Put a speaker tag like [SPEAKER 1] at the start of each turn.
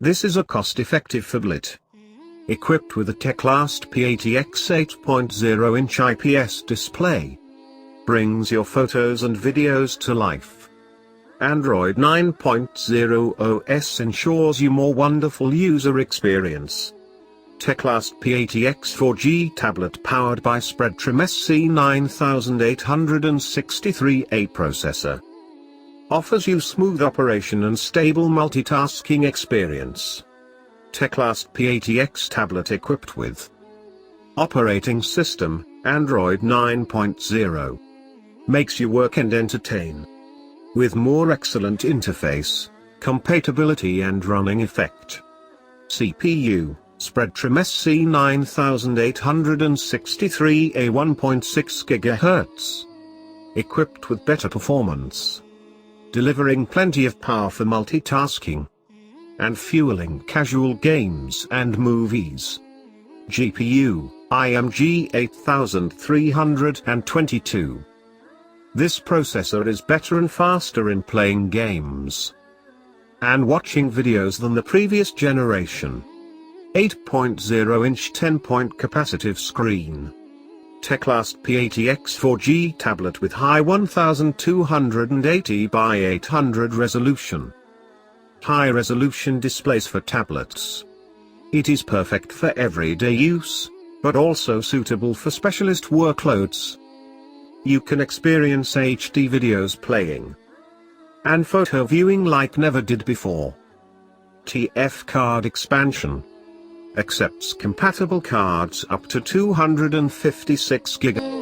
[SPEAKER 1] This is a cost-effective phablet. Equipped with a Teclast P80X 8.0-inch IPS display. Brings your photos and videos to life. Android 9.0 OS ensures you more wonderful user experience. Teclast P80X 4G tablet powered by Spreadtrum SC9863A processor. Offers you smooth operation and stable multitasking experience. Teclast P80X tablet equipped with operating system, Android 9.0. Makes you work and entertain. With more excellent interface, compatibility and running effect. CPU, Spreadtrum SC9863A 1.6 GHz. Equipped with better performance. Delivering plenty of power for multitasking. And fueling casual games and movies. GPU, IMG 8322. This processor is better and faster in playing games and watching videos than the previous generation. 8.0-inch 10-point capacitive screen. Teclast P80X 4G tablet with high 1280 by 800 resolution. High-resolution displays for tablets. It is perfect for everyday use, but also suitable for specialist workloads. You can experience HD videos playing and photo viewing like never did before. TF card expansion. Accepts compatible cards up to 256 GB.